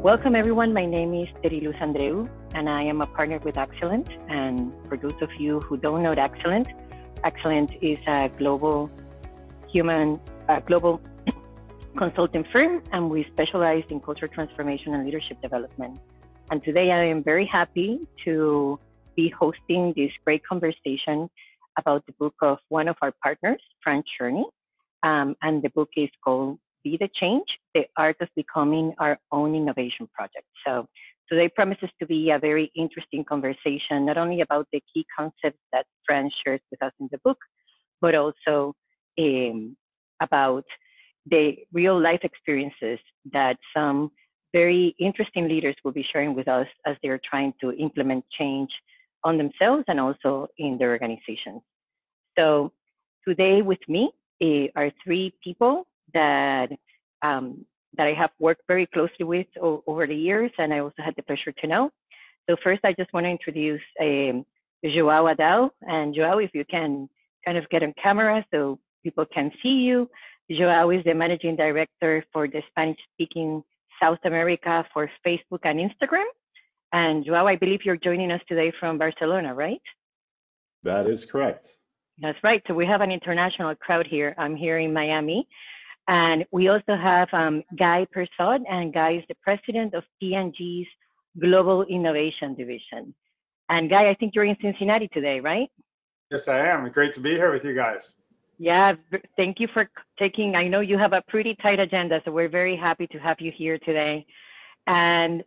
Welcome everyone, my name is Teryluz Andreu and I am a partner with Axialent. And for those of you who don't know Axialent, Axialent is a global consulting firm, and we specialize in culture transformation and leadership development. And today I am very happy to be hosting this great conversation about the book of one of our partners, Fran Cherny. And the book is called Be the Change, The Art of Becoming Our Own Innovation Project. So today promises to be a very interesting conversation, not only about the key concepts that Fran shares with us in the book, but also about the real life experiences that some very interesting leaders will be sharing with us as they're trying to implement change on themselves and also in their organizations. So today with me are three people that I have worked very closely with over the years, and I also had the pleasure to know. So first, I just want to introduce Joao Adao. And Joao, if you can kind of get on camera so people can see you. Joao is the Managing Director for the Spanish-speaking South America for Facebook and Instagram. And Joao, I believe you're joining us today from Barcelona, right? That is correct. That's right. So we have an international crowd here. I'm here in Miami. And we also have Guy Persaud, and Guy is the president of P&G's Global Innovation Division. And Guy, I think you're in Cincinnati today, right? Yes, I am. Great to be here with you guys. Yeah, thank you for taking, I know you have a pretty tight agenda, so we're very happy to have you here today. And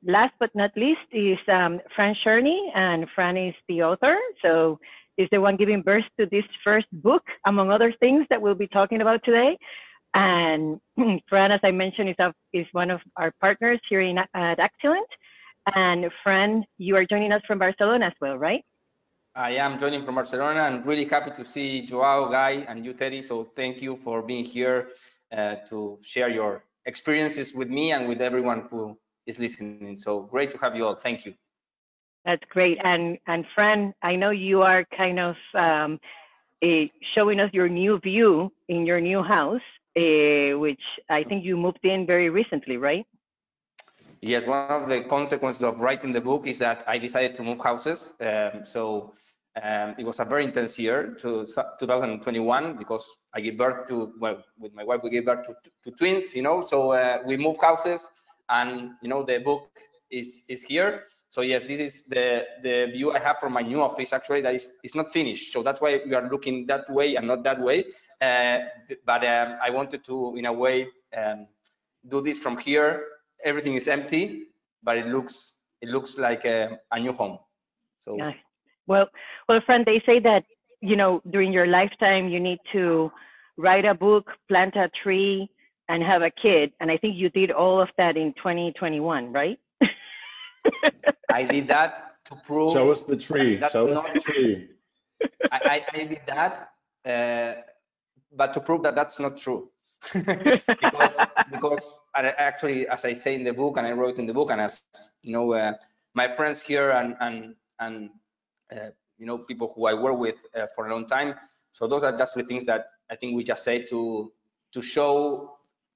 last but not least is Fran Cherny, and Fran is the author. So is the one giving birth to this first book, among other things that we'll be talking about today. And Fran, as I mentioned, is one of our partners here at Axialent. And Fran, you are joining us from Barcelona as well, right? I am joining from Barcelona, and really happy to see Joao, Guy, and you, Terry. So thank you for being here to share your experiences with me and with everyone who is listening. So great to have you all. Thank you. That's great. And Fran, I know you are kind of showing us your new view in your new house, which I think you moved in very recently, right? Yes, one of the consequences of writing the book is that I decided to move houses. It was a very intense year, 2021, because I gave birth to, well, with my wife, we gave birth to twins, you know, so we moved houses, and, you know, the book is here. So yes, this is the view I have from my new office, actually, that is not finished. So that's why we are looking that way and not that way. But I wanted to, in a way, do this from here. Everything is empty, but it looks like a new home. So. Yeah. Well, Fran, they say that, you know, during your lifetime, you need to write a book, plant a tree, and have a kid. And I think you did all of that in 2021, right? I did that to prove. Show us the tree. Show us the tree. I did that, but to prove that that's not true. because actually, as I say in the book, and I wrote in the book, and as you know, my friends here and you know, people who I work with for a long time. So those are just the things that I think we just say to show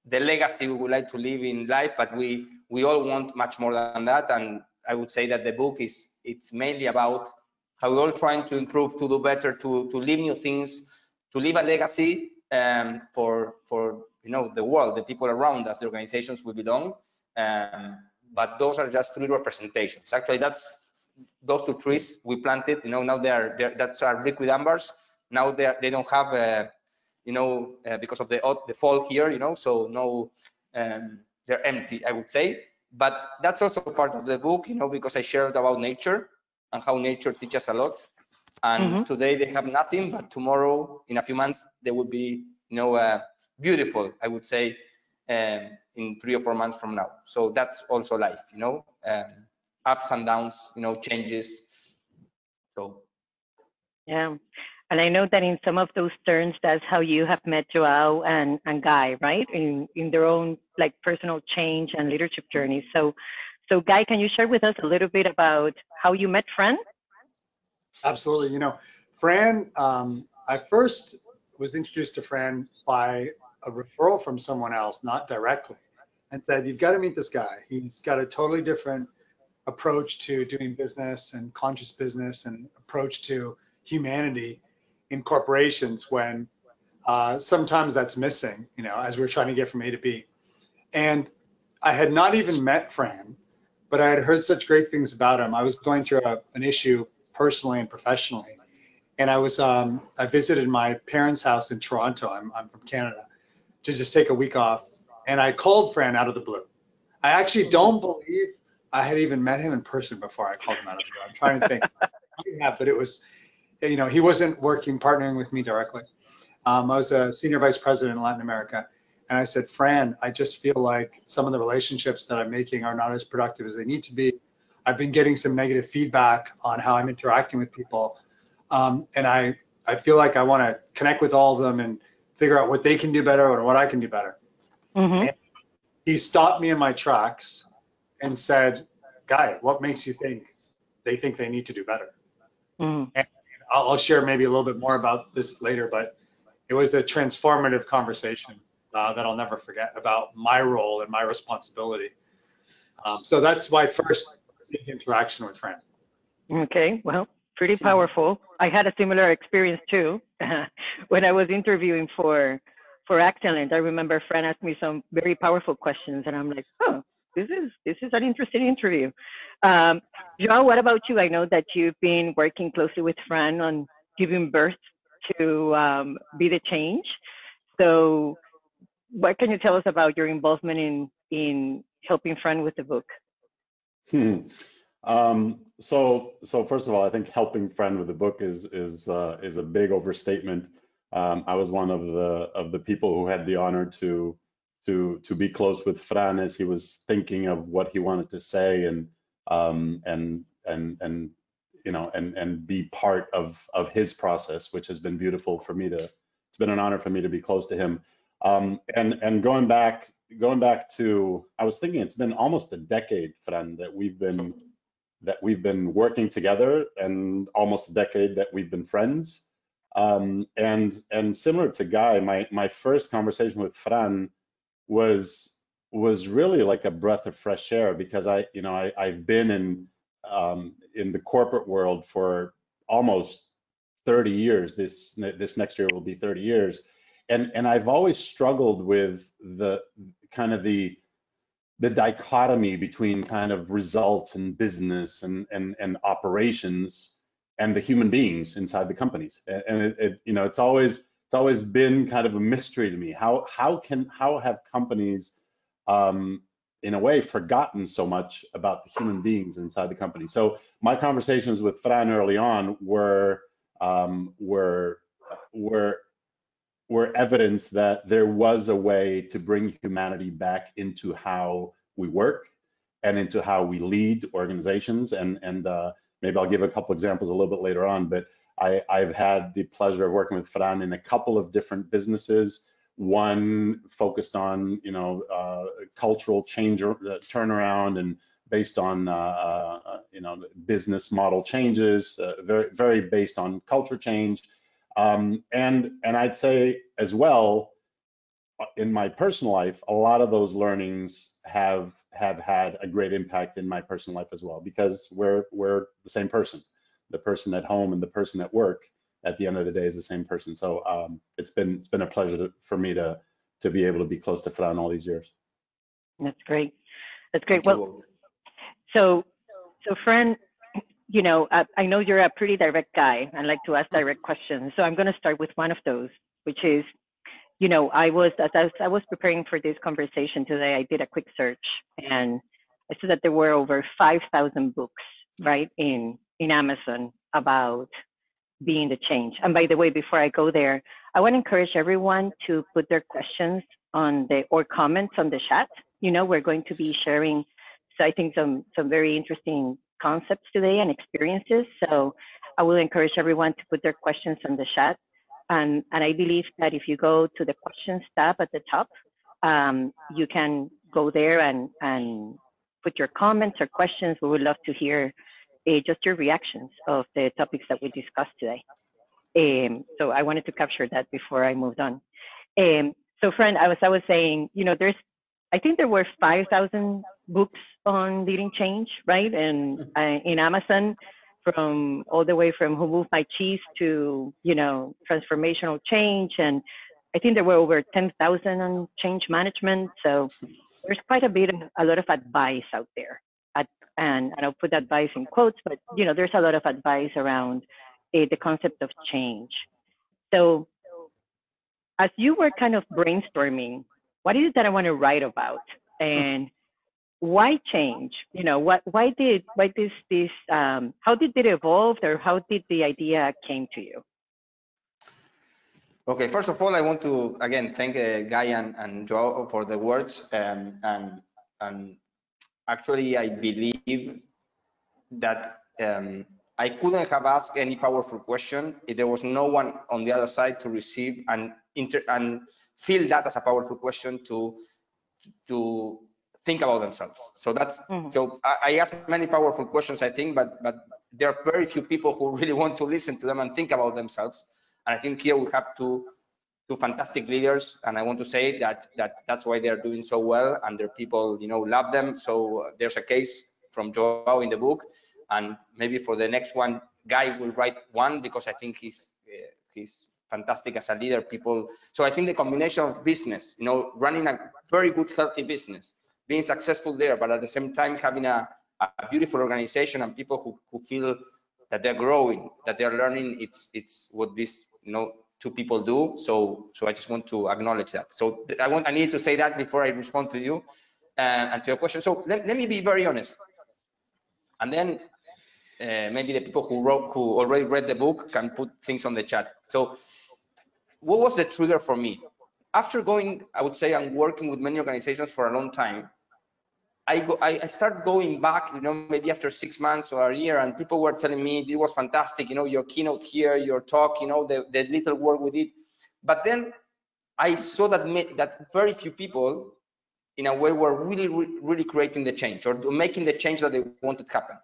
the legacy we would like to live in life, but we all want much more than that. And I would say that the book it's mainly about how we're all trying to improve, to do better, to live new things, to leave a legacy for you know, the world, the people around us, the organizations we belong. But those are just three representations. Actually, that's those two trees we planted. You know, now that's our liquid ambers. Now they don't have you know, because of the fall here, you know, so no, they're empty, I would say. But that's also part of the book, you know, because I shared about nature and how nature teaches a lot. And today they have nothing, but tomorrow, in a few months, they will be, you know, beautiful, I would say, in 3 or 4 months from now. So that's also life, you know, ups and downs, you know, changes. So. Yeah. And I know that in some of those turns, that's how you have met Joao and Guy, right? In their own like personal change and leadership journeys. So Guy, can you share with us a little bit about how you met Fran? Absolutely. You know, Fran, I first was introduced to Fran by a referral from someone else, not directly. and said, you've got to meet this guy. He's got a totally different approach to doing business and conscious business and approach to humanity in corporations when sometimes that's missing, you know, as we're trying to get from A to B. And I had not even met Fran, but I had heard such great things about him. I was going through an issue personally and professionally. And I visited my parents' house in Toronto. I'm from Canada, to just take a week off. And I called Fran out of the blue. I actually don't believe I had even met him in person before I called him out of the blue. I'm trying to think. Yeah, but it was, you know, he wasn't partnering with me directly. I was a senior vice president in Latin America. And I said, Fran, I just feel like some of the relationships that I'm making are not as productive as they need to be. I've been getting some negative feedback on how I'm interacting with people. And I feel like I want to connect with all of them and figure out what they can do better and what I can do better. Mm-hmm. And he stopped me in my tracks and said, Guy, what makes you think they need to do better? Mm-hmm. And I'll share maybe a little bit more about this later, but it was a transformative conversation that I'll never forget about my role and my responsibility. So that's my first interaction with Fran. Okay, well, pretty powerful. I had a similar experience too. When I was interviewing for Axialent, I remember Fran asked me some very powerful questions, and I'm like, oh, this is an interesting interview. Joao, what about you? I know that you've been working closely with Fran on giving birth to Be the Change. So what can you tell us about your involvement in helping Fran with the book? So first of all, I think helping Fran with the book is a big overstatement. I was one of the people who had the honor to be close with Fran as he was thinking of what he wanted to say and you know and be part of his process, which has been beautiful for me to. It's been an honor for me to be close to him. And going back to, I was thinking it's been almost a decade, Fran, that we've been working together, and almost a decade that we've been friends. And similar to Guy, my first conversation with Fran was really like a breath of fresh air, because I've been in the corporate world for almost 30 years. This next year will be 30 years. And I've always struggled with the kind of the dichotomy between kind of results and business and operations and the human beings inside the companies. And it's always been kind of a mystery to me. How have companies in a way forgotten so much about the human beings inside the company? So my conversations with Fran early on were evidence that there was a way to bring humanity back into how we work and into how we lead organizations. And maybe I'll give a couple examples a little bit later on, but I've had the pleasure of working with Fran in a couple of different businesses. One focused on, cultural change, turnaround, and based on, business model changes, very, very based on culture change. And I'd say as well, in my personal life, a lot of those learnings have had a great impact in my personal life as well, because we're the same person. The person at home and the person at work, at the end of the day, is the same person. So it's been a pleasure for me to be able to be close to Fran all these years. That's great. That's great. Well, so Fran, I know you're a pretty direct guy. I like to ask direct questions. So I'm going to start with one of those, which is, as I was preparing for this conversation today, I did a quick search, and I saw that there were over 5,000 books, right, in Amazon about being the change. And by the way, before I go there, I want to encourage everyone to put their questions or comments on the chat. We're going to be sharing, so I think some very interesting concepts today and experiences. So I will encourage everyone to put their questions on the chat. And I believe that if you go to the questions tab at the top, you can go there and put your comments or questions. We would love to hear just your reactions of the topics that we discussed today. So I wanted to capture that before I moved on. So Fran, as I was saying, there's I think there were 5,000 books on leading change, right? And in Amazon, from all the way from Who Moved My Cheese to, you know, transformational change. And I think there were over 10,000 on change management. So there's quite a lot of advice out there. And I'll put advice in quotes, but, you know, there's a lot of advice around the concept of change. So as you were kind of brainstorming, what is it that I want to write about, and why change? You know, why this, how did it evolve, or how did the idea came to you? Okay, first of all, I want to again thank Guy and Joao for the words, and actually I believe that I couldn't have asked any powerful question if there was no one on the other side to receive and feel that as a powerful question to think about themselves. So that's so I ask many powerful questions, I think, but there are very few people who really want to listen to them and think about themselves. And I think here we have two fantastic leaders, and I want to say that's why they're doing so well, and their people, you know, love them. So there's a case from Joao in the book, and maybe for the next one, Guy will write one, because I think he's fantastic as a leader. People. So I think the combination of business, you know, running a very good, healthy business, being successful there, but at the same time having a beautiful organization and people who feel that they're growing, that they're learning. It's what this, you know, two people do. So I just want to acknowledge that. So I need to say that before I respond to you and to your question. So let me be very honest, and then maybe the people who already read the book can put things on the chat. So what was the trigger for me? After going, I would say, I'm working with many organizations for a long time. I started going back, you know, maybe after 6 months or a year, and people were telling me it was fantastic, you know, your keynote here, your talk, you know, the little work we did. But then I saw that very few people, in a way, were really creating the change or making the change that they wanted to happen.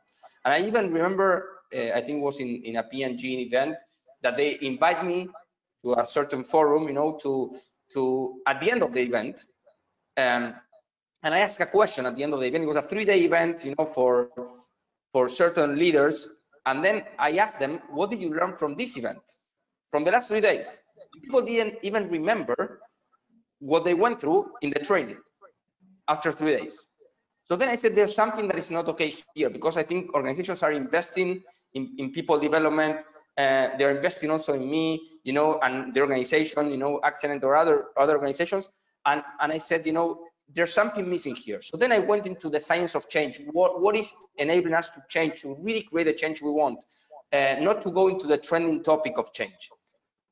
And I even remember, I think it was in a P&G event, that they invite me to a certain forum, you know, to at the end of the event. And I asked a question at the end of the event. It was a 3-day event, you know, for certain leaders. And then I asked them, what did you learn from this event, from the last 3 days? People didn't even remember what they went through in the training after 3 days. So then I said, there's something that is not okay here, because I think organizations are investing in people development. They're investing also in me, you know, and the organization, you know, Axialent or other organizations. And I said, you know, there's something missing here. So then I went into the science of change. What is enabling us to change, to really create the change we want, not to go into the trending topic of change.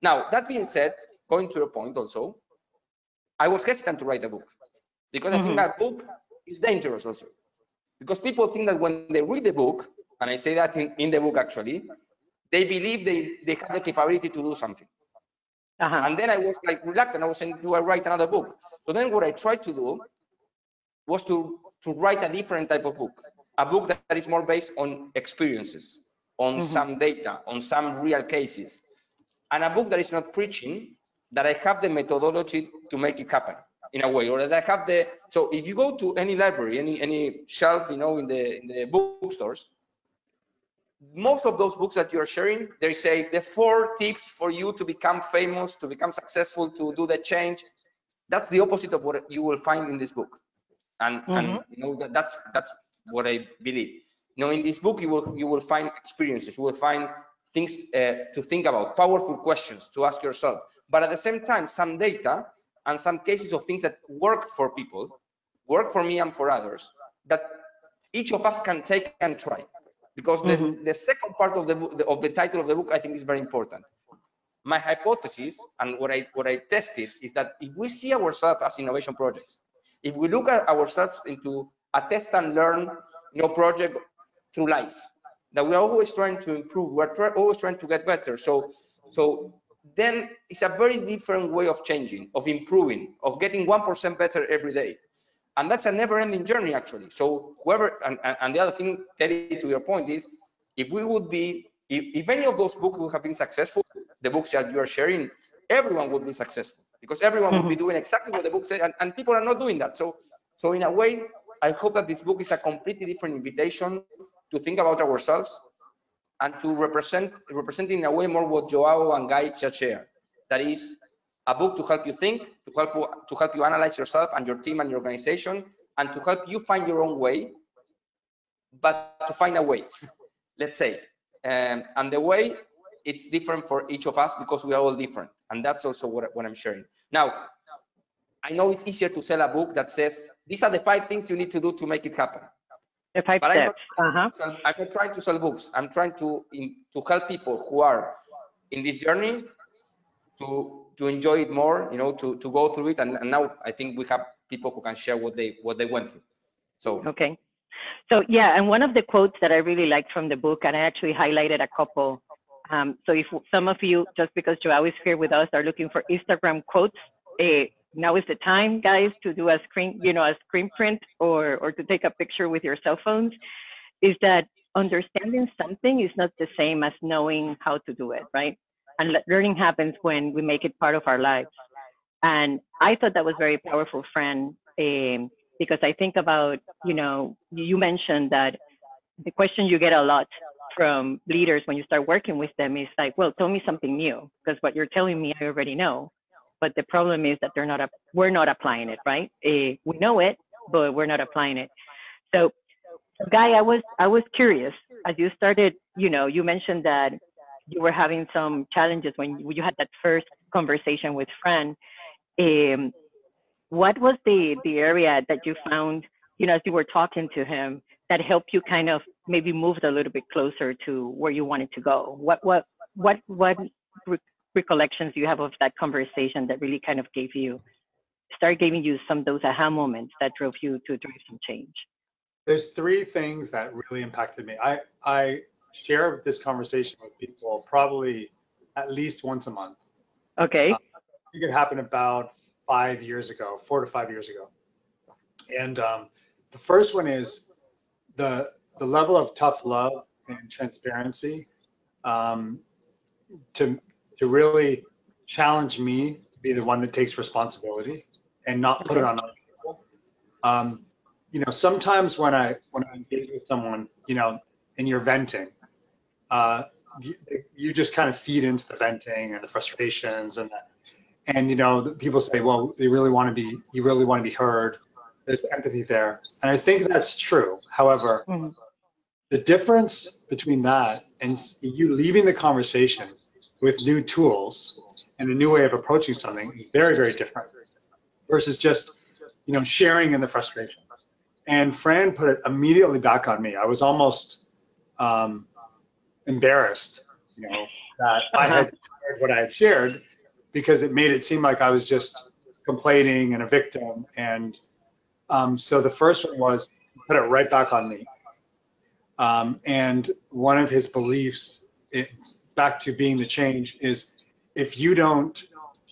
Now, that being said, going to your point also, I was hesitant to write a book, because I think that book is dangerous also. Because people think that when they read the book, and I say that in the book actually, they believe they have the capability to do something. And then I was like reluctant. I was saying, do I write another book? So then what I tried to do was to write a different type of book, a book that is more based on experiences, on some data, on some real cases, and a book that is not preaching, that I have the methodology to make it happen in a way, or that I have the. So if you go to any library, any shelf, you know, in the bookstores, most of those books that you're sharing, they say the 4 tips for you to become famous, to become successful, to do the change. That's the opposite of what you will find in this book. And you know, that's what I believe. You know, in this book, you will find experiences, you will find things to think about, powerful questions to ask yourself, but at the same time, some data and some cases of things that work for people, work for me and for others, that each of us can take and try. Because the second part of the title of the book, I think, is very important. My hypothesis, and what I tested, is that if we see ourselves as innovation projects, if we look at ourselves into a test and learn, you know, project through life, that we are always trying to improve, we're always trying to get better. So then it's a very different way of changing, of improving, of getting 1% better every day. And that's a never-ending journey, actually. So whoever, and the other thing, Terry, to your point, is if we would be, if any of those books would have been successful, the books that you are sharing, everyone would be successful, because everyone would be doing exactly what the book said, and people are not doing that. So So in a way, I hope that this book is a completely different invitation to think about ourselves and to represent in a way more what Joao and Guy just shared. That is a book to help you think, to help you analyze yourself and your team and your organization, and to help you find your own way, but to find a way, let's say. And the way, it's different for each of us because we are all different. And that's also what I'm sharing. Now, I know it's easier to sell a book that says, these are the 5 things you need to do to make it happen. The 5 steps. I'm not trying to sell books. I'm trying to help people who are in this journey to enjoy it more, you know, to go through it. And now I think we have people who can share what they went through. So okay. So yeah, and one of the quotes that I really liked from the book, and I actually highlighted a couple. So if some of you, just because Joao is here with us, are looking for Instagram quotes, now is the time, guys, to do a screen print or to take a picture with your cell phones. Is that understanding something is not the same as knowing how to do it, right? And learning happens when we make it part of our lives. And I thought that was very powerful, Fran, because I think about, you mentioned that the question you get a lot from leaders when you start working with them is like, well, tell me something new, because what you're telling me, I already know. But the problem is that we're not applying it, right? We know it, but we're not applying it. So, Guy, I was curious as you started. You mentioned that you were having some challenges when you had that first conversation with Fran. What was the area that you found, as you were talking to him, that helped you kind of maybe move a little bit closer to where you wanted to go? What recollections do you have of that conversation that really kind of started giving you some of those aha moments that drove you to drive some change? There's 3 things that really impacted me. I share this conversation with people probably at least once a month. Okay. I think it happened about 4 to 5 years ago. And the first one is the level of tough love and transparency to really challenge me to be the one that takes responsibility and not put it on other people. Sometimes when I engage with someone, and you're venting, you just kind of feed into the venting and the frustrations and people say, well, you really want to be heard. There's empathy there. And I think that's true. However, the difference between that and you leaving the conversation with new tools and a new way of approaching something is very, very different versus just, sharing in the frustration. And Fran put it immediately back on me. I was almost embarrassed, that I had shared what I had shared because it made it seem like I was just complaining and a victim. And so the first one was put it right back on me. And one of his beliefs, back to being the change, is if you don't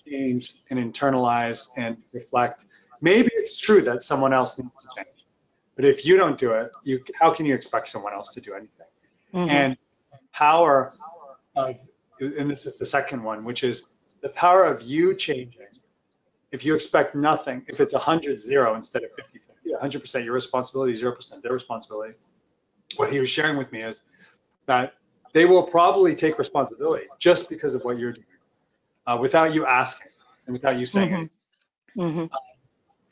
change and internalize and reflect, maybe it's true that someone else needs to change. But if you don't do it, how can you expect someone else to do anything? And power of, and this is the second one, which is the power of you changing. If you expect nothing, if it's 100-0 instead of 50-50, 100% your responsibility, 0% their responsibility. What he was sharing with me is that they will probably take responsibility just because of what you're doing, without you asking and without you saying anything.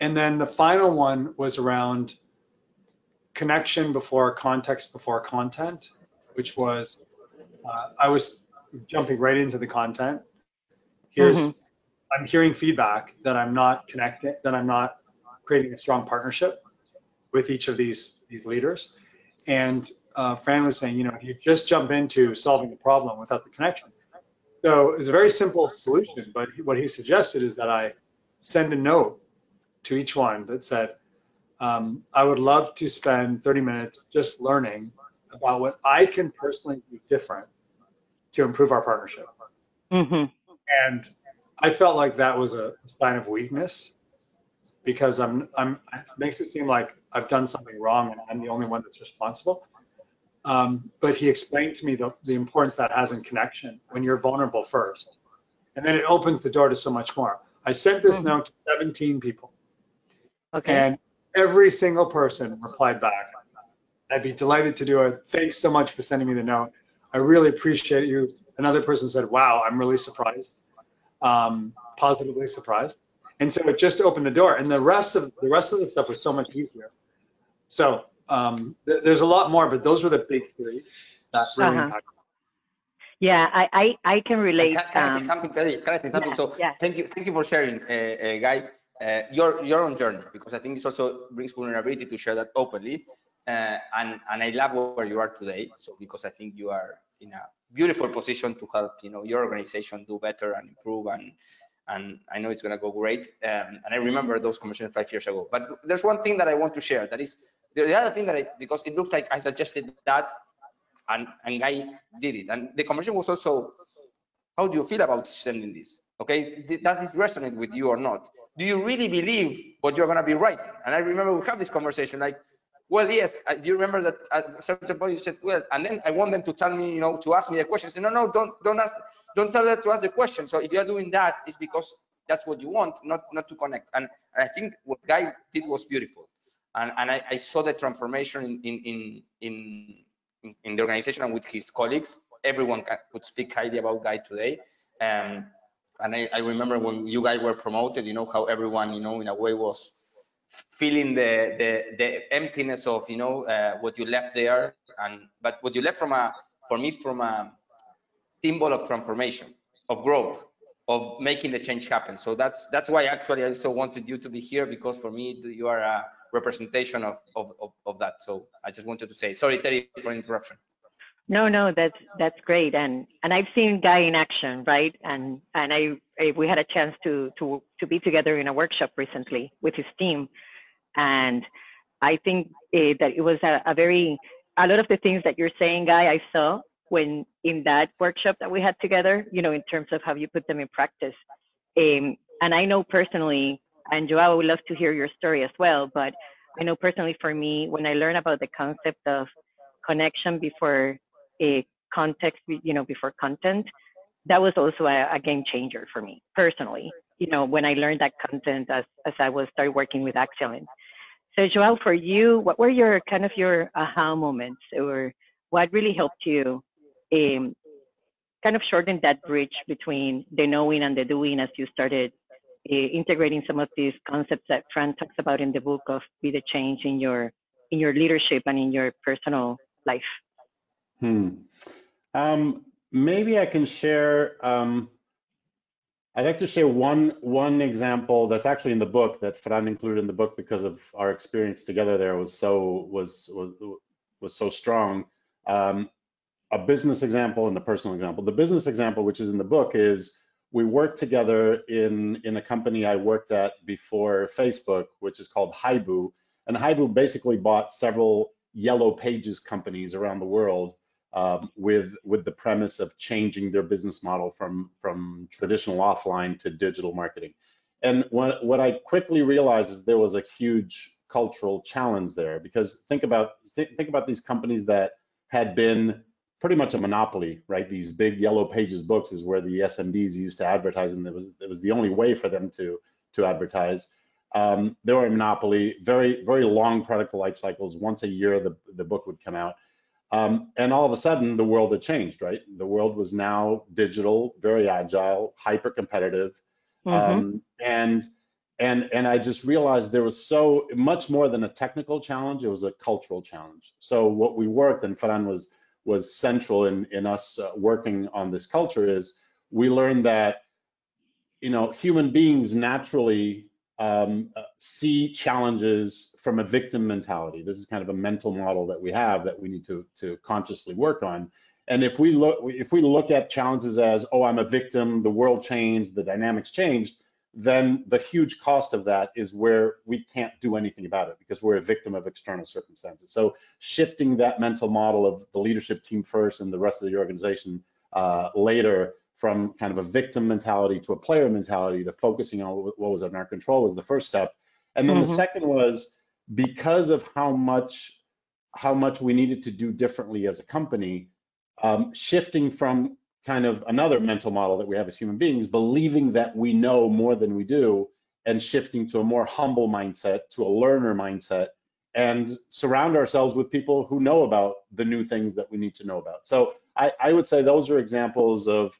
And then the final one was around connection before context before content, which was, I was jumping right into the content. I'm hearing feedback that I'm not connecting, that I'm not creating a strong partnership with each of these leaders. And Fran was saying, if you just jump into solving the problem without the connection. So it's a very simple solution, but what he suggested is that I send a note to each one that said, I would love to spend 30 minutes just learning about what I can personally do different to improve our partnership. And I felt like that was a sign of weakness because it makes it seem like I've done something wrong and I'm the only one that's responsible. But he explained to me the importance that has in connection when you're vulnerable first. And then it opens the door to so much more. I sent this note to 17 people. Okay. And Every single person replied back. I'd be delighted to do it. Thanks so much for sending me the note. I really appreciate you. Another person said, wow, I'm really surprised, positively surprised. And so it just opened the door. And the rest of the stuff was so much easier. So there's a lot more, but those were the big three that really impacted. Yeah, I can relate. Can I say something, Terry? Can I say something? Thank you for sharing, Guy, your own journey, because I think this also brings vulnerability to share that openly. And I love where you are today. So because I think you are in a beautiful position to help your organization do better and improve, and I know it's gonna go great. And I remember those conversations 5 years ago. But there's one thing that I want to share. That is the other thing that because it looks like I suggested that. And Guy did it. And the conversation was also, how do you feel about sending this? Okay, that is resonate with you or not? Do you really believe what you're gonna be writing? And I remember we have this conversation like, well, yes, do you remember that at a certain point you said, well, and then I want them to tell me, to ask me a question. I said, no, don't tell them to ask the question. So if you're doing that, it's because that's what you want, not to connect. And I think what Guy did was beautiful. And I saw the transformation in the organization and with his colleagues. Everyone could speak highly about Guy today. And I remember when you guys were promoted, how everyone, in a way was feeling the emptiness of, what you left there. But what you left from a symbol of transformation, of growth, of making the change happen. So that's why actually I also wanted you to be here, because for me, you are a representation of that. So I just wanted to say, sorry, Terry, for interruption. No, that's great. And I've seen Guy in action, right? And we had a chance to be together in a workshop recently with his team. And I think that it was a lot of the things that you're saying, Guy, I saw when in that workshop that we had together, in terms of how you put them in practice. And I know personally, and Joao, I would love to hear your story as well, but I know personally for me, when I learned about the concept of connection before a context, before content, that was also a game changer for me personally, when I learned that content as I started working with Axialent. So Joao, for you, what were your aha moments, or what really helped you kind of shorten that bridge between the knowing and the doing as you started integrating some of these concepts that Fran talks about in the book of Be the Change in your leadership and in your personal life? Maybe I can share. I'd like to share one example that's actually in the book, that Fran included in the book because of our experience together there was so strong. A business example and a personal example. The business example, which is in the book, is we worked together in a company I worked at before Facebook, which is called Haibu. And Haibu basically bought several yellow pages companies around the world with the premise of changing their business model from traditional offline to digital marketing. And what I quickly realized is there was a huge cultural challenge there, because think about these companies that had been pretty much a monopoly, right? These big yellow pages books is where the SMBs used to advertise, and it was the only way for them to advertise. They were a monopoly, very, very long product life cycles. Once a year, the book would come out. And all of a sudden, the world had changed, right? The world was now digital, very agile, hyper competitive. And I just realized there was so much more than a technical challenge. It was a cultural challenge. So what we worked, and Fran was central in us working on this culture, is we learned that human beings naturally see challenges from a victim mentality. This is kind of a mental model that we have that we need to consciously work on. And if we look at challenges as, oh, I'm a victim, the world changed, the dynamics changed, then the huge cost of that is where we can't do anything about it because we're a victim of external circumstances. So shifting that mental model of the leadership team first and the rest of the organization later, from kind of a victim mentality to a player mentality to focusing on what was in our control, was the first step. And then the second was, because of how much we needed to do differently as a company, shifting from kind of another mental model that we have as human beings, believing that we know more than we do, and shifting to a more humble mindset, to a learner mindset, and surround ourselves with people who know about the new things that we need to know about. So I would say those are examples of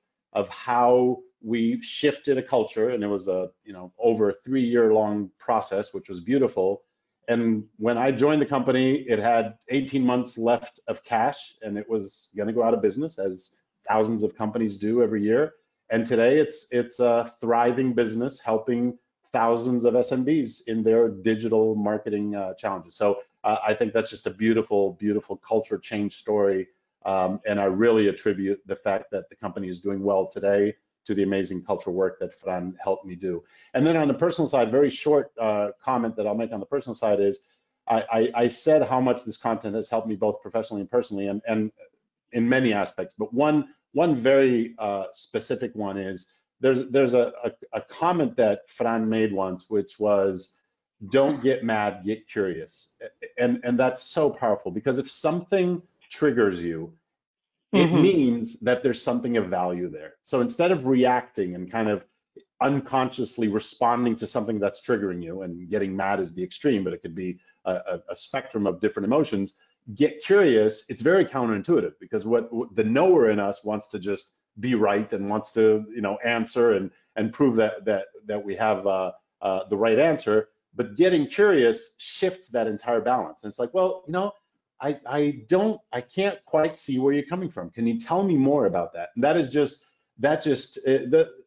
how we shifted a culture, and it was a over a 3-year-long process, which was beautiful. And when I joined the company, it had 18 months left of cash, and it was going to go out of business, as thousands of companies do every year. And today it's a thriving business, helping thousands of SMBs in their digital marketing challenges. So I think that's just a beautiful, beautiful culture change story. And I really attribute the fact that the company is doing well today to the amazing cultural work that Fran helped me do. And then on the personal side, very short comment that I'll make on the personal side is, I said how much this content has helped me both professionally and personally, and in many aspects. But one very specific one is, there's a comment that Fran made once, which was, don't get mad, get curious. And that's so powerful, because if something triggers you, it means that there's something of value there. So instead of reacting and kind of unconsciously responding to something that's triggering you, and getting mad is the extreme, but it could be a spectrum of different emotions, get curious. It's very counterintuitive, because what the knower in us wants to just be right and wants to answer and prove that we have the right answer. But getting curious shifts that entire balance. And it's like, well, I can't quite see where you're coming from. Can you tell me more about that? And that is just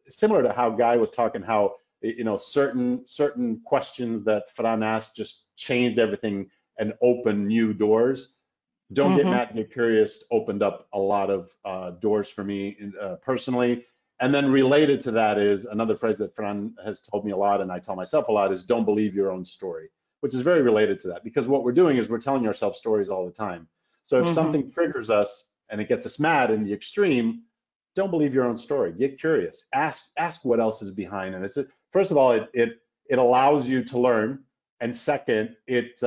similar to how Guy was talking, how certain questions that Fran asked just changed everything and opened new doors. Don't get mad, get curious opened up a lot of doors for me personally. And then related to that is another phrase that Fran has told me a lot, and I tell myself a lot, is don't believe your own story, which is very related to that, because what we're doing is we're telling ourselves stories all the time. So if something triggers us and it gets us mad in the extreme, don't believe your own story. Get curious. Ask what else is behind. And first of all, it allows you to learn, and second, it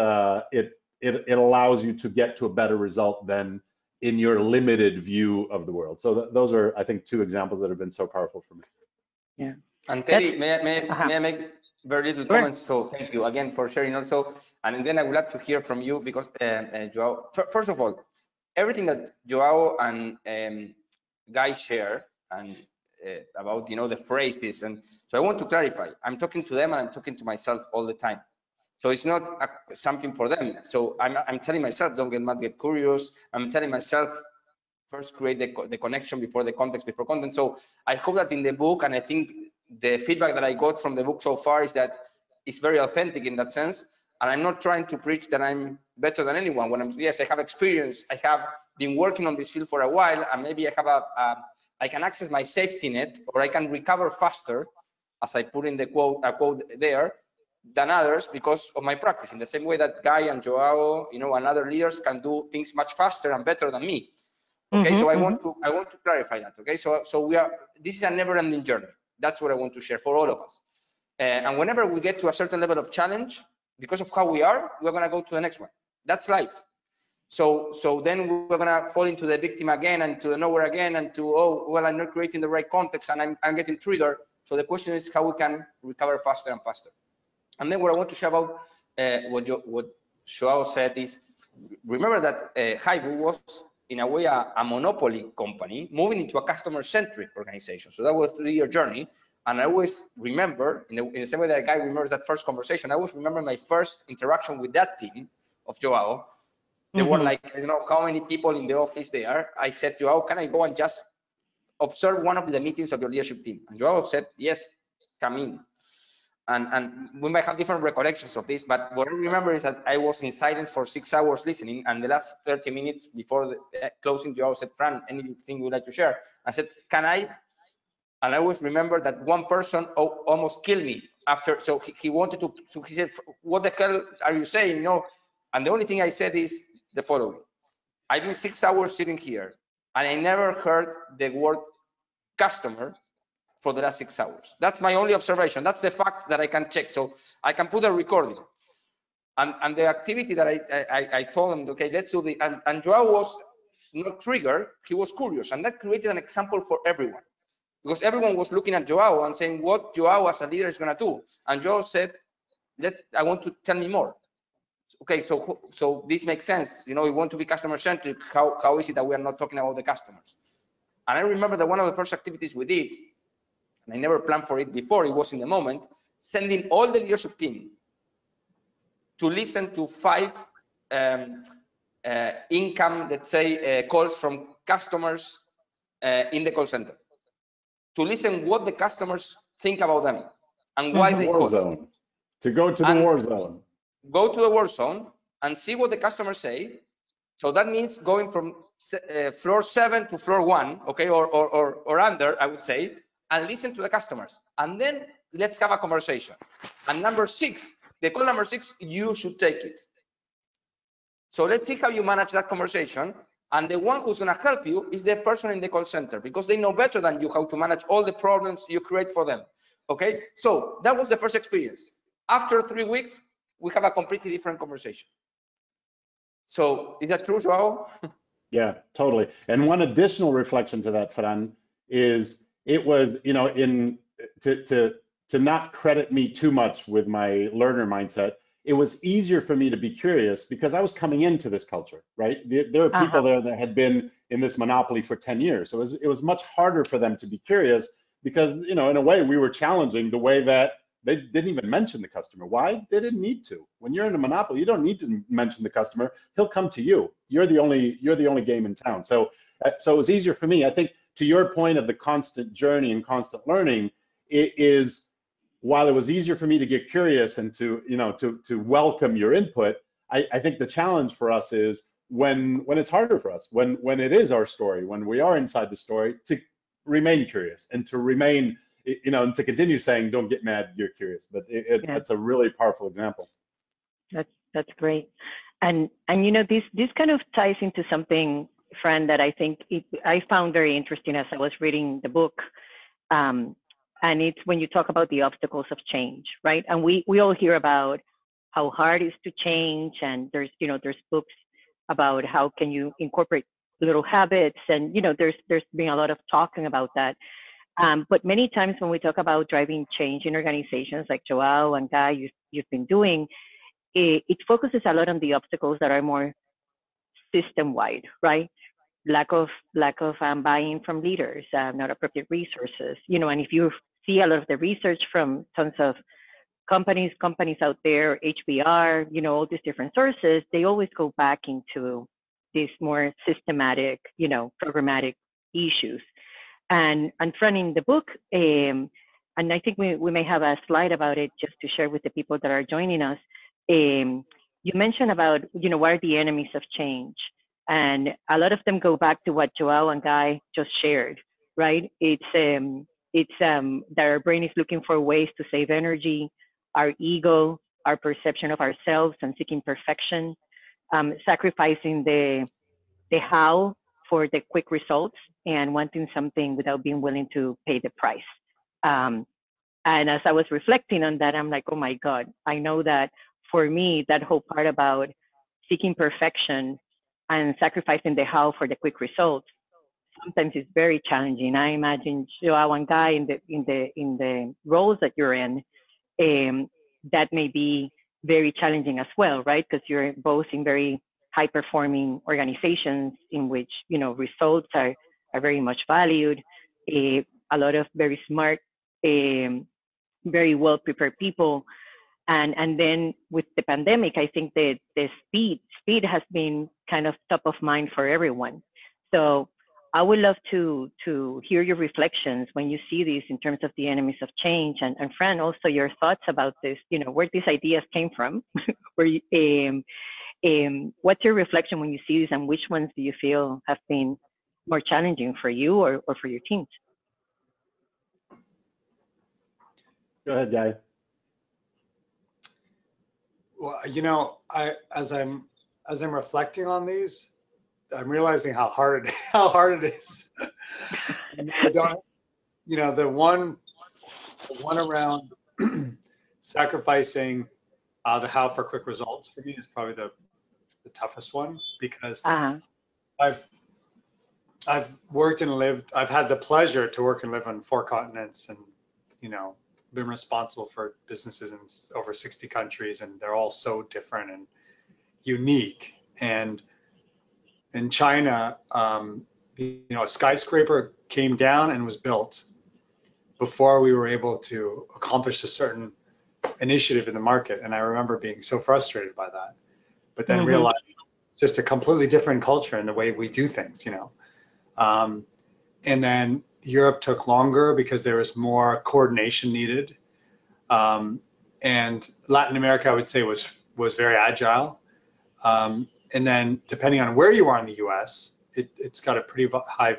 allows you to get to a better result than in your limited view of the world. So those are, I think, two examples that have been so powerful for me. Yeah. And Terry, may I make very little comments? So thank you again for sharing also. And then I would like to hear from you, because Joao, first of all, everything that Joao and Guy share and about the phrases, and so I want to clarify. I'm talking to them and I'm talking to myself all the time. So it's not something for them. So I'm telling myself, don't get mad, get curious. I'm telling myself, first create the connection before the context, before content. So I hope that in the book, and I think the feedback that I got from the book so far is that it's very authentic in that sense. And I'm not trying to preach that I'm better than anyone. Yes, I have experience. I have been working on this field for a while, and maybe I have I can access my safety net, or I can recover faster, as I put in the quote there, than others, because of my practice. In the same way that Guy and Joao, and other leaders can do things much faster and better than me. Okay, so I want to clarify that. Okay, so this is a never-ending journey. That's what I want to share for all of us. And whenever we get to a certain level of challenge, because of how we're gonna go to the next one. That's life. So then we're gonna fall into the victim again, and to the nowhere again, and to, oh well, I'm not creating the right context, and I'm getting triggered. So the question is how we can recover faster and faster. And then what I want to share about what Joao said is, remember that Haibu was in a way a monopoly company moving into a customer-centric organization. So that was a 3-year journey. And I always remember, in the same way that a guy remembers that first conversation, I always remember my first interaction with that team of Joao. There were like, how many people in the office there. I said, Joao, can I go and just observe one of the meetings of your leadership team? And Joao said, yes, come in. And we might have different recollections of this, but what I remember is that I was in silence for 6 hours listening, and the last 30 minutes before the closing, Joao said, Fran, anything you'd like to share? I said, can I? And I always remember that one person almost killed me after, so he wanted to, so he said, what the hell are you saying? And the only thing I said is the following. I've been 6 hours sitting here, and I never heard the word customer for the last 6 hours. That's my only observation. That's the fact that I can check. So I can put a recording. And the activity that I told him, okay, let's do the, and Joao was not triggered, he was curious. And that created an example for everyone. because everyone was looking at Joao and saying what Joao as a leader is going to do. And Joao said, I want to tell me more. Okay, so this makes sense. You know, we want to be customer centric. How is it that we are not talking about the customers? And I remember that one of the first activities we did, and I never planned for it before, it was in the moment, sending all the leadership team to listen to 5 income, let's say, calls from customers in the call center, to listen what the customers think about them and why they call. Zone. To go to the war zone. Go to the war zone and see what the customers say. So that means going from floor 7 to floor 1, okay, or under, I would say, and listen to the customers. And then let's have a conversation. And number 6, the call number 6, you should take it. So let's see how you manage that conversation. And the one who's going to help you is the person in the call center, because they know better than you how to manage all the problems you create for them. Okay, so that was the first experience. After 3 weeks, we have a completely different conversation. So is that true, Joao? Yeah, totally. And one additional reflection to that, Fran, is it was, you know, to not credit me too much with my learner mindset. It was easier for me to be curious because I was coming into this culture, right? There were people there that had been in this monopoly for 10 years. So it was much harder for them to be curious because, you know, in a way we were challenging the way that they didn't even mention the customer. Why? They didn't need to. When you're in a monopoly, you don't need to mention the customer. He'll come to you. You're the only game in town. So it was easier for me. I think to your point of the constant journey and constant learning, it is, while it was easier for me to get curious and to, you know, to welcome your input, I think the challenge for us is when it's harder for us, when it is our story, when we are inside the story, to remain curious and to remain, you know, and to continue saying, don't get mad, you're curious. But that's a really powerful example. That's great. And you know, this kind of ties into something, Fran, that I think I found very interesting as I was reading the book. And it's when you talk about the obstacles of change, right? And we all hear about how hard it is to change, and there's books about how can you incorporate little habits, and you know, there's been a lot of talking about that. But many times when we talk about driving change in organizations like Joao and Guy, you've been doing, it focuses a lot on the obstacles that are more system-wide, right? Lack of buy-in from leaders, not appropriate resources, you know. And if you see a lot of the research from tons of companies out there, HBR, you know, all these different sources, they always go back into these more systematic, you know, programmatic issues. And Fran, in the book, and I think we may have a slide about it just to share with the people that are joining us. You mentioned about, you know, what are the enemies of change? And a lot of them go back to what Joao and Guy just shared, right? It's that our brain is looking for ways to save energy, our ego, our perception of ourselves and seeking perfection, sacrificing the how for the quick results, and wanting something without being willing to pay the price. And as I was reflecting on that, I'm like, oh my God, I know that for me, that whole part about seeking perfection and sacrificing the how for the quick results sometimes is very challenging. I imagine Joao and Guy in the roles that you're in, that may be very challenging as well, right? Because you're both in very high performing organizations in which, you know, results are very much valued. A lot of very smart, very well prepared people. And then with the pandemic, I think that the speed has been kind of top of mind for everyone. So I would love to hear your reflections when you see these in terms of the enemies of change, and Fran, also your thoughts about this, you know, where these ideas came from. What's your reflection when you see these, and which ones do you feel have been more challenging for you or for your teams? Go ahead, Guy. Well, you know, as I'm reflecting on these, I'm realizing how hard it is. You know, the one around sacrificing the how for quick results for me is probably the toughest one, because I've worked and lived, I've had the pleasure to work and live on 4 continents, and, you know, been responsible for businesses in over 60 countries, and they're all so different and unique. And in China, you know, a skyscraper came down and was built before we were able to accomplish a certain initiative in the market. And I remember being so frustrated by that, but then realized just a completely different culture in the way we do things, you know. And then Europe took longer because there was more coordination needed. And Latin America, I would say, was very agile. And then depending on where you are in the US, it's got a pretty high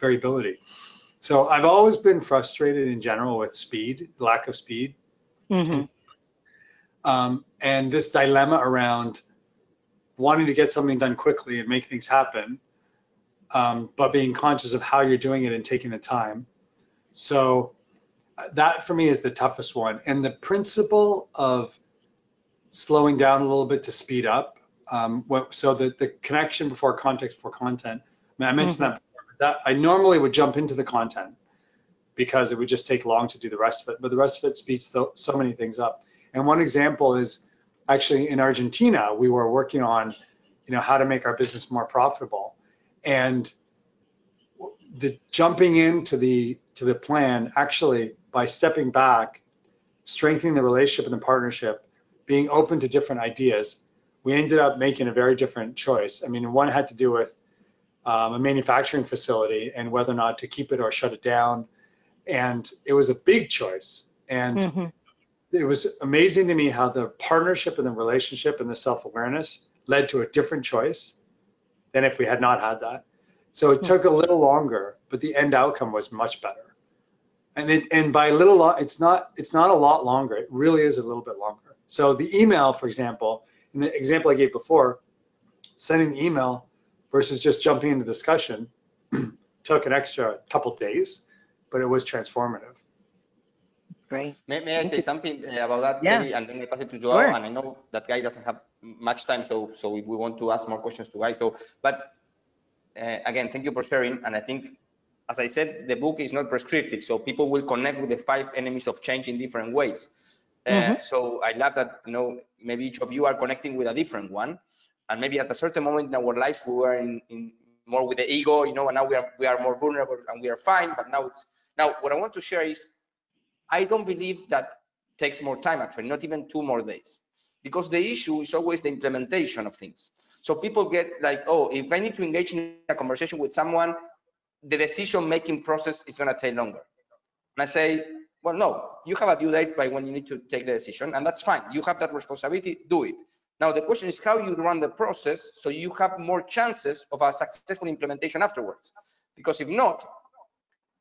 variability. So I've always been frustrated in general with speed, lack of speed. And this dilemma around wanting to get something done quickly and make things happen, but being conscious of how you're doing it and taking the time. So that for me is the toughest one. And the principle of slowing down a little bit to speed up. So the connection before context before content. I mean, I mentioned that before, that I normally would jump into the content because it would just take long to do the rest of it, but the rest of it speeds so many things up. And one example is actually in Argentina, we were working on, you know, how to make our business more profitable. And the jumping into the plan, actually by stepping back, strengthening the relationship and the partnership, being open to different ideas, we ended up making a very different choice. I mean, one had to do with a manufacturing facility and whether or not to keep it or shut it down. And it was a big choice. And it was amazing to me how the partnership and the relationship and the self-awareness led to a different choice than if we had not had that. So it took a little longer, but the end outcome was much better. And by a little, it's not a lot longer. It really is a little bit longer. So the email, for example, in the example I gave before, sending the email versus just jumping into discussion took an extra couple days, but it was transformative. Great. May I say something about that, Yeah. Terry, and then I pass it to Joao, Sure. and I know that Guy doesn't have much time, so if we want to ask more questions to Guy, but again, thank you for sharing, and I think, as I said, the book is not prescriptive, so people will connect with the 5 enemies of change in different ways. So I love that, you know, maybe each of you are connecting with a different one, and maybe at a certain moment in our lives we were in more with the ego, you know, and now we are more vulnerable and we are fine, but now what I want to share is, I don't believe that takes more time, actually, not even 2 more days, because the issue is always the implementation of things. So people get like, oh, if I need to engage in a conversation with someone, the decision-making process is going to take longer. And I say, well, no, you have a due date by when you need to take the decision, and that's fine. You have that responsibility, do it. Now, the question is how you run the process so you have more chances of a successful implementation afterwards. Because if not,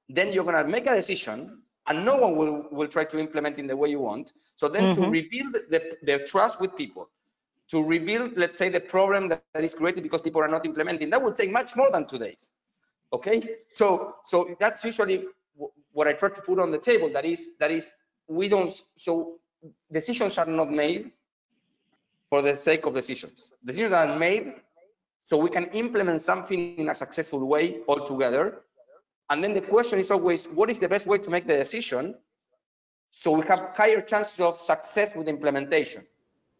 then you're going to make a decision, and no one will try to implement in the way you want. So then to rebuild the trust with people, to rebuild, let's say, the problem that is created because people are not implementing, that will take much more than 2 days. Okay, so that's usually what I try to put on the table. That is we don't. So decisions are not made for the sake of decisions. Decisions are made so we can implement something in a successful way all together. And then the question is always, what is the best way to make the decision so we have higher chances of success with implementation,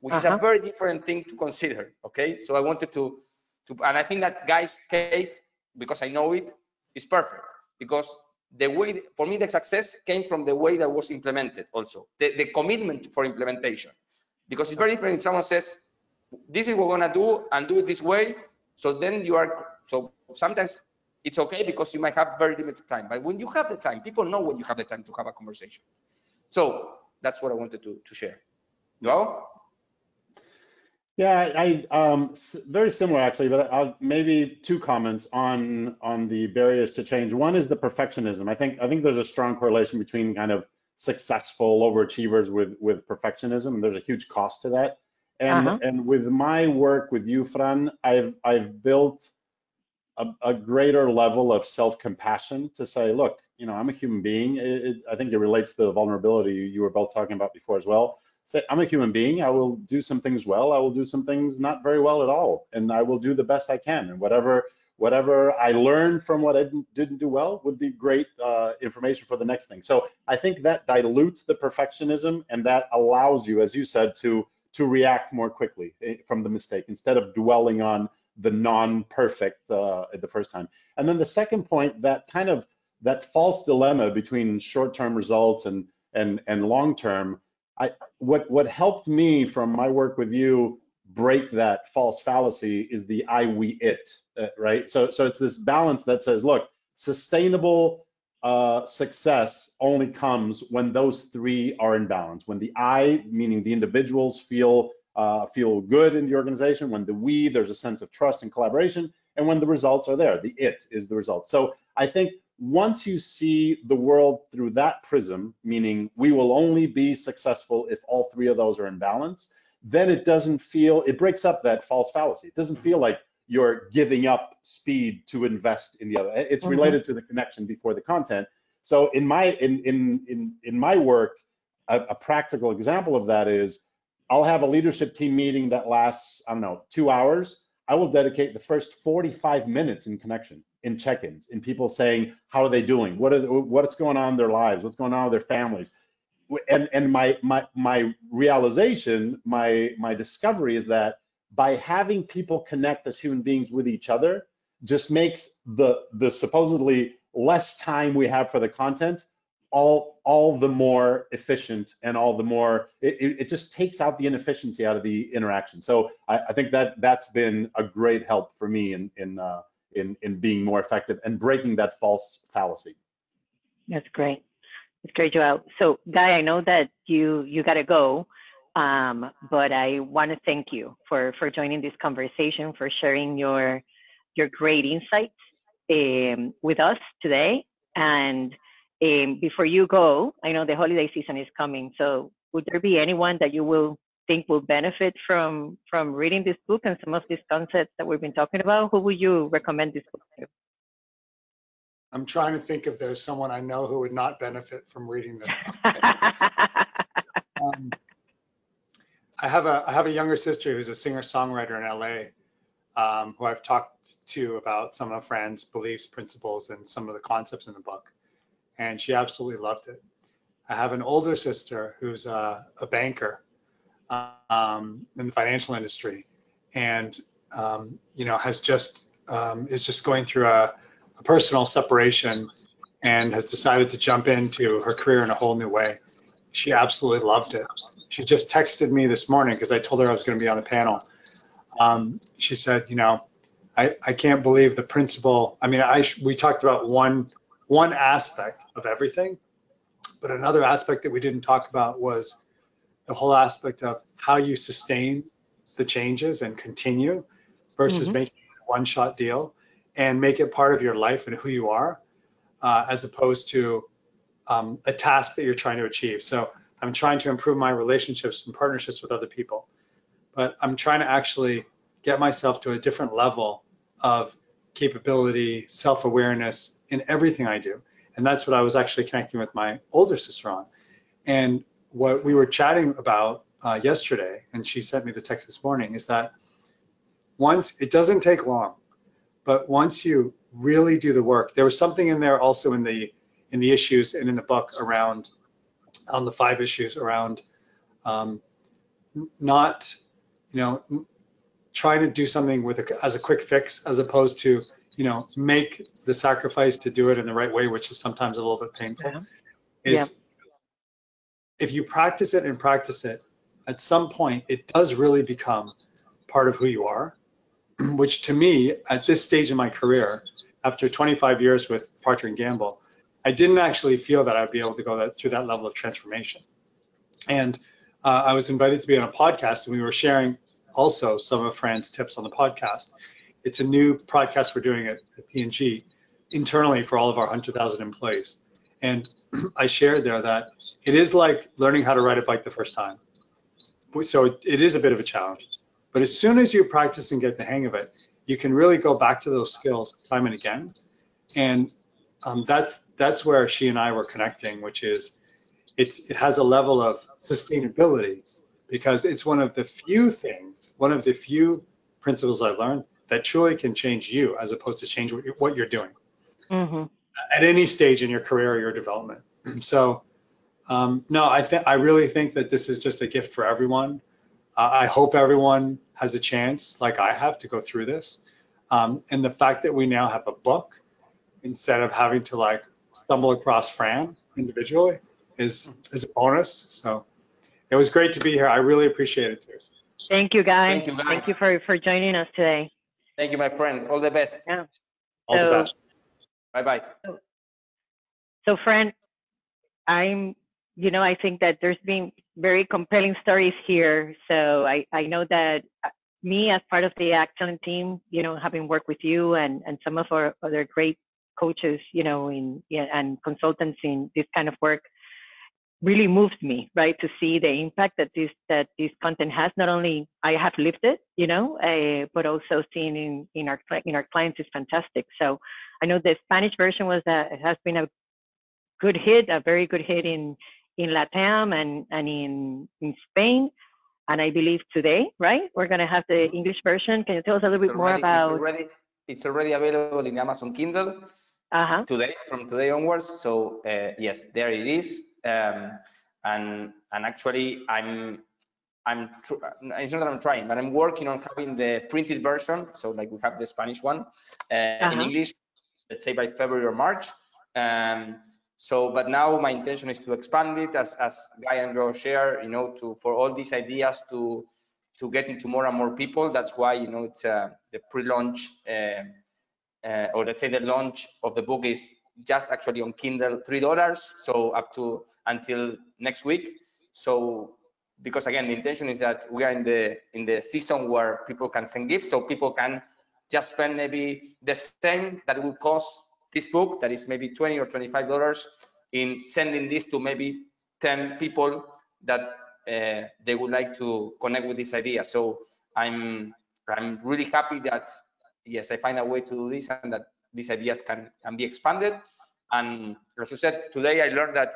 which is a very different thing to consider, okay? So I wanted to and I think that Guy's case, because I know it, is perfect, because the way, for me, the success came from the way that was implemented also, the commitment for implementation. Because it's very different if someone says, this is what we're gonna do and do it this way, so then you are, so sometimes it's okay because you might have very limited time, but when you have the time, people know when you have the time to have a conversation. So that's what I wanted to share. Joao? Yeah, I very similar actually, but I'll maybe 2 comments on the barriers to change. One is the perfectionism. I think there's a strong correlation between kind of successful overachievers with perfectionism, and there's a huge cost to that. And with my work with you, Fran, I've built a greater level of self-compassion to say, look, you know, I'm a human being. I think it relates to the vulnerability you were both talking about before as well. Say, I'm a human being. I will do some things well. I will do some things not very well at all, and I will do the best I can. And whatever whatever I learned from what I didn't do well would be great information for the next thing. So I think that dilutes the perfectionism, and that allows you, as you said, to react more quickly from the mistake instead of dwelling on the non-perfect the first time. And then the second point, that false dilemma between short-term results and long-term, what helped me from my work with you break that false fallacy is the I, we, it, right? So it's this balance that says, look, sustainable success only comes when those three are in balance. When the I, meaning the individuals, feel good in the organization, when the we, there's a sense of trust and collaboration, and when the results are there, the it is the result. So I think once you see the world through that prism, meaning we will only be successful if all three of those are in balance, then it breaks up that false fallacy. It doesn't feel like you're giving up speed to invest in the other. It's related to the connection before the content. So in my work, a practical example of that is I'll have a leadership team meeting that lasts, 2 hours. I will dedicate the first 45 minutes in connection, in check-ins, in people saying, how are they doing? What's going on in their lives? What's going on with their families? And my realization, my discovery is that by having people connect as human beings with each other just makes the supposedly less time we have for the content all the more efficient, and all the more it just takes out the inefficiency out of the interaction. So I think that's been a great help for me in being more effective and breaking that false fallacy. That's great. It's great, Joel. So, Guy, I know that you got to go, but I want to thank you for joining this conversation, for sharing your great insights with us today. And before you go, I know the holiday season is coming. So, would there be anyone that you will think will benefit from reading this book and some of these concepts that we've been talking about? Who would you recommend this book to? I'm trying to think if there's someone I know who would not benefit from reading this. I have a younger sister who's a singer-songwriter in LA, who I've talked to about some of Fran's beliefs, principles, and some of the concepts in the book, and she absolutely loved it. I have an older sister who's a banker in the financial industry, and is just going through a personal separation and has decided to jump into her career in a whole new way. She absolutely loved it. She just texted me this morning because I told her I was going to be on the panel. She said, I can't believe the principle. I mean, we talked about one aspect of everything, but another aspect that we didn't talk about was the whole aspect of how you sustain the changes and continue versus making it a one-shot deal, and make it part of your life and who you are, as opposed to a task that you're trying to achieve. So I'm trying to improve my relationships and partnerships with other people, but I'm trying to actually get myself to a different level of capability, self-awareness in everything I do. And that's what I was actually connecting with my older sister on. And what we were chatting about yesterday, and she sent me the text this morning, is that it doesn't take long, but once you really do the work, there was something in there also in the issues and in the book around on the 5 issues around not trying to do something as a quick fix, as opposed to make the sacrifice to do it in the right way, which is sometimes a little bit painful. If you practice it and practice it, at some point it does really become part of who you are. Which to me, at this stage in my career, after 25 years with Procter & Gamble, I didn't actually feel that I'd be able to go through that level of transformation. And I was invited to be on a podcast, and we were sharing also some of Fran's tips on the podcast. It's a new podcast we're doing at P&G internally for all of our 100,000 employees. And I shared there that it is like learning how to ride a bike the first time. So it is a bit of a challenge. But as soon as you practice and get the hang of it, you can really go back to those skills time and again. And that's where she and I were connecting, which is it has a level of sustainability, because it's one of the few principles I've learned that truly can change you as opposed to change what you're doing Mm-hmm. at any stage in your career or your development. So no, I really think that this is just a gift for everyone. I hope everyone has a chance, like I have, to go through this. And the fact that we now have a book instead of having to like stumble across Fran individually is a bonus. So it was great to be here. I really appreciate it too. Thank you, guys. Thank you, guys. Thank you for joining us today. Thank you, my friend. All the best. Yeah. All the best. Bye-bye. So, Fran, I think that there's been very compelling stories here. So I know that me as part of the Axialent team, having worked with you and some of our other great coaches, and consultants in this kind of work, really moved me, right, to see the impact that this content has. Not only I have lived it, but also seeing in our clients is fantastic. So I know the Spanish version has been a very good hit in LATAM and in Spain. And I believe today, right, we're going to have the English version. Can you tell us a little bit more about? It's already available in Amazon Kindle today, from today onwards. So yes, there it is. And actually, it's not that I'm trying, but I'm working on having the printed version. So like we have the Spanish one in English, let's say by February or March. But now my intention is to expand it, as Guy and Joe share, for all these ideas to get into more and more people. That's why, it's the pre-launch, or let's say the launch of the book is just actually on Kindle, $3. So up to until next week. So because again, the intention is that we are in the season where people can send gifts, so people can just spend maybe the same that it will cost this book, that is maybe $20 or $25, in sending this to maybe 10 people that they would like to connect with this idea. So I'm really happy that, yes, I find a way to do this and that these ideas can be expanded. And as you said, today I learned that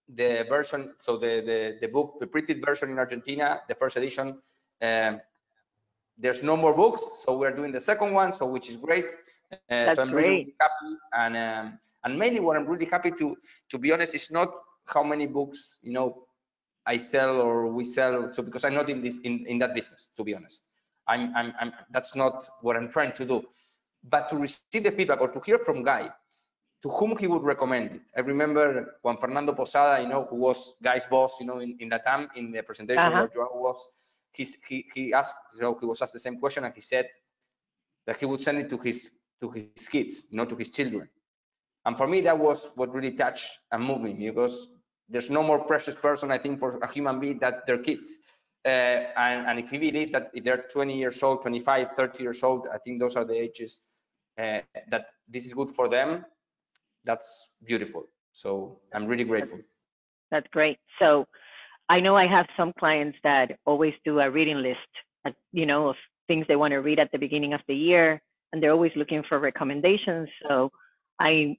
the version, so the book, the printed version in Argentina, the first edition, there's no more books, so we're doing the second one, so which is great. So I'm really happy, and mainly what I'm really happy to be honest is not how many books I sell or we sell. So because I'm not in that business, to be honest, I'm that's not what I'm trying to do, but to receive the feedback or to hear from Guy, to whom he would recommend it. I remember Juan Fernando Posada, who was Guy's boss, in LATAM, in the presentation where Joao was. He asked, he was asked the same question, and he said that he would send it to his kids, to his children. And for me, that was what really touched and moved me, because there's no more precious person, I think, for a human being that their kids. And if he believes that if they're 20 years old, 25, 30 years old, I think those are the ages that this is good for them. That's beautiful. So I'm really grateful. That's great. So I know I have some clients that always do a reading list, of things they want to read at the beginning of the year, and they're always looking for recommendations. So I'm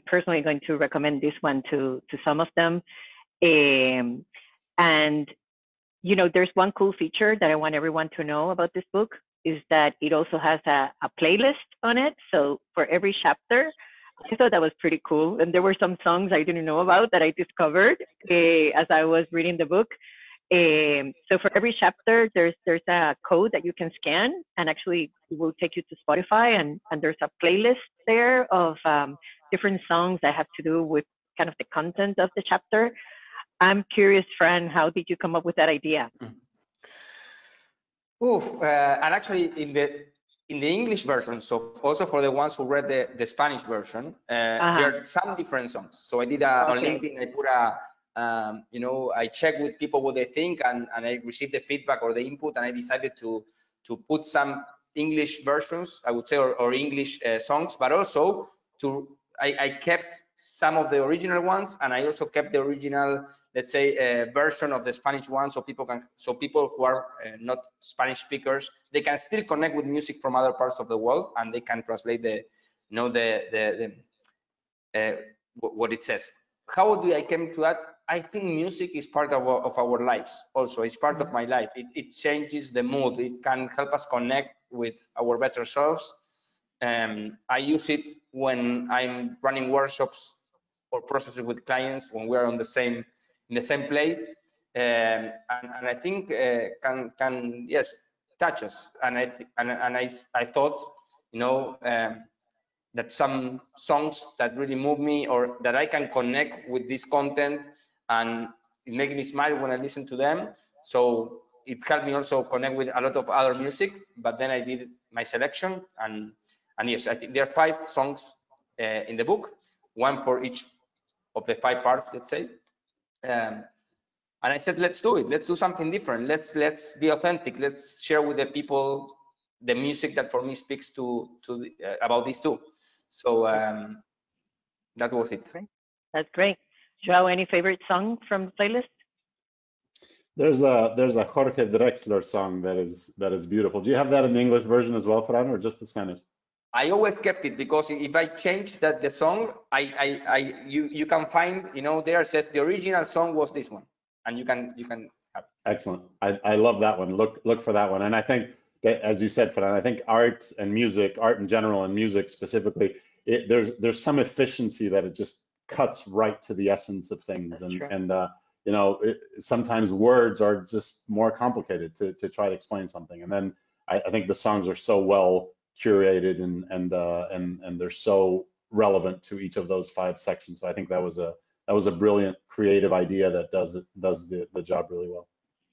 personally going to recommend this one to some of them. And there's one cool feature that I want everyone to know about this book, is that it also has a playlist on it. So for every chapter, I thought that was pretty cool. And there were some songs I didn't know about that I discovered as I was reading the book. So for every chapter, there's a code that you can scan, and actually it will take you to Spotify, and there's a playlist there of different songs that have to do with kind of the content of the chapter. I'm curious, Fran, how did you come up with that idea? And actually in the English version, so also for the ones who read the Spanish version, there are some different songs. So I did on LinkedIn, I put I checked with people what they think, and I received the feedback or the input, and I decided to put some English versions, I would say, or English songs, but also I kept some of the original ones, and I also kept the original, let's say, version of the Spanish one, so people who are not Spanish speakers, they can still connect with music from other parts of the world, and they can translate what it says. How I came to that? I think music is part of our lives. Also, it's part of my life. It changes the mood. It can help us connect with our better selves. I use it when I'm running workshops or processes with clients when we are in the same place, and I think can yes touch us. And I thought, you know, that some songs that really move me or that I can connect with this content, and it makes me smile when I listen to them. So it helped me also connect with a lot of other music. But then I did my selection, and yes, I think there are 5 songs in the book, one for each of the 5 parts, let's say. And I said, let's do it. Let's do something different. Let's be authentic. Let's share with the people the music that for me speaks to about these two. So that was it. Great. That's great. Joao, any favorite song from the playlist? There's a Jorge Drexler song that is beautiful. Do you have that in the English version as well, Fran, or just the Spanish? I always kept it, because if I change the song, you can find, you know, there says the original song was this one, and you can have it. Excellent. I love that one. Look for that one. And I think that, as you said, Fran, I think art and music, art in general and music specifically, there's some efficiency that it just cuts right to the essence of things. And you know, sometimes words are just more complicated to try to explain something. And then I think the songs are so well curated and they're so relevant to each of those 5 sections. So I think that was a brilliant creative idea that does the job really well.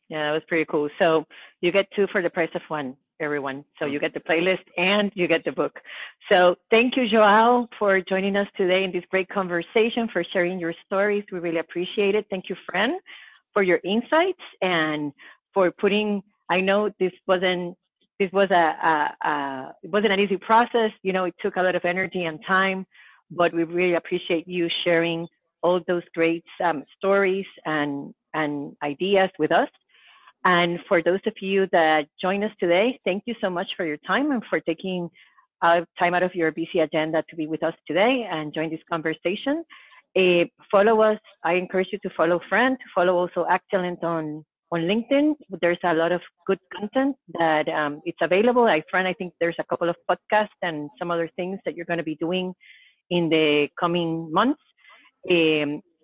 Yeah, that was pretty cool. So you get 2 for the price of 1, everyone. So you get the playlist and you get the book. So thank you, Joao, for joining us today in this great conversation, for sharing your stories. We really appreciate it. Thank you, Fran, for your insights and for putting, I know this wasn't an easy process. You know, it took a lot of energy and time, but we really appreciate you sharing all those great stories and ideas with us. And for those of you that joined us today, thank you so much for your time and for taking time out of your busy agenda to be with us today and join this conversation. Follow us. I encourage you to follow Fran, to follow also Axialent on LinkedIn. There's a lot of good content that it's available. Fran, I think there's a couple of podcasts and some other things that you're going to be doing in the coming months.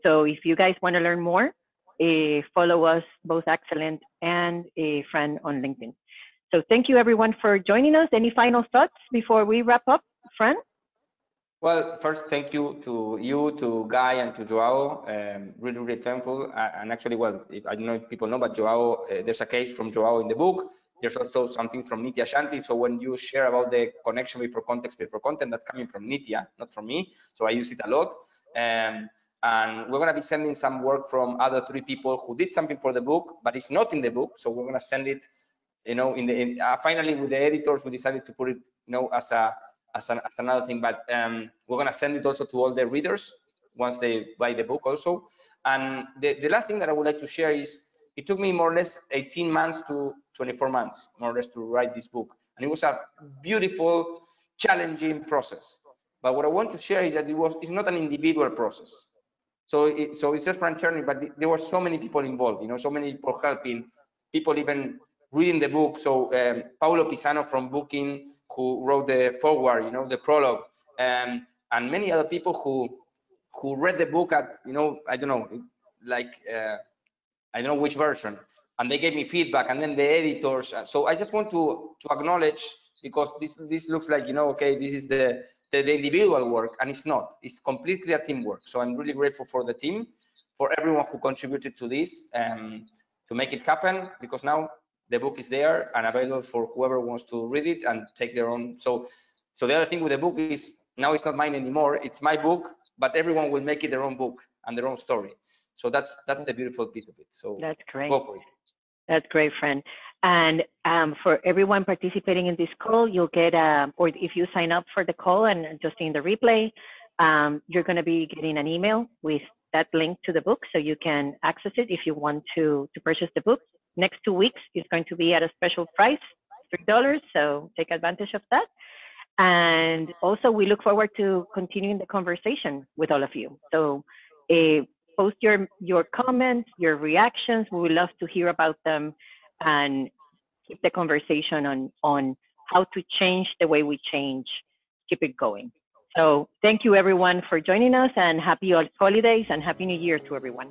So if you guys want to learn more, follow us, both Axialent and Fran on LinkedIn. So thank you everyone for joining us. Any final thoughts before we wrap up, Fran? Well, first, thank you to Guy, and to Joao. Really, really thankful. And actually, well, I don't know if people know, but Joao, there's a case from Joao in the book. There's also something from Nitya Shanti. So when you share about the connection before context, that's coming from Nitya, not from me. So I use it a lot. And we're going to be sending some work from other 3 people who did something for the book, but it's not in the book. So we're going to send it, you know, finally with the editors, we decided to put it, you know, as another thing. But we're going to send it also to all the readers once they buy the book also. And the last thing that I would like to share is, it took me more or less 18 months to 24 months, more or less, to write this book. And it was a beautiful, challenging process. But what I want to share is that it's not an individual process. So it's just Fran Cherny, but there were so many people involved, you know, so many people helping, people even reading the book. So Paulo Pisano from Booking, who wrote the foreword, you know, the prologue, and many other people who read the book at, you know, I don't know, like I don't know which version, and they gave me feedback, and then the editors. So I just want to acknowledge, because this looks like, you know, okay, this is the individual work, and it's not. It's completely a teamwork. So I'm really grateful for the team, for everyone who contributed to this, to make it happen, because now the book is there and available for whoever wants to read it and take their own. So the other thing with the book is, now it's not mine anymore. It's my book, but everyone will make it their own book and their own story. So that's the beautiful piece of it. So that's great. Go for it. That's great, Fran. And for everyone participating in this call, you'll get, or if you sign up for the call and just in the replay, you're going to be getting an email with that link to the book, so you can access it if you want to purchase the book. Next 2 weeks is going to be at a special price, $3. So take advantage of that. And also, we look forward to continuing the conversation with all of you. So post your comments, your reactions. We would love to hear about them and keep the conversation on how to change the way we change, keep it going. So thank you everyone for joining us, and happy holidays and happy new year to everyone.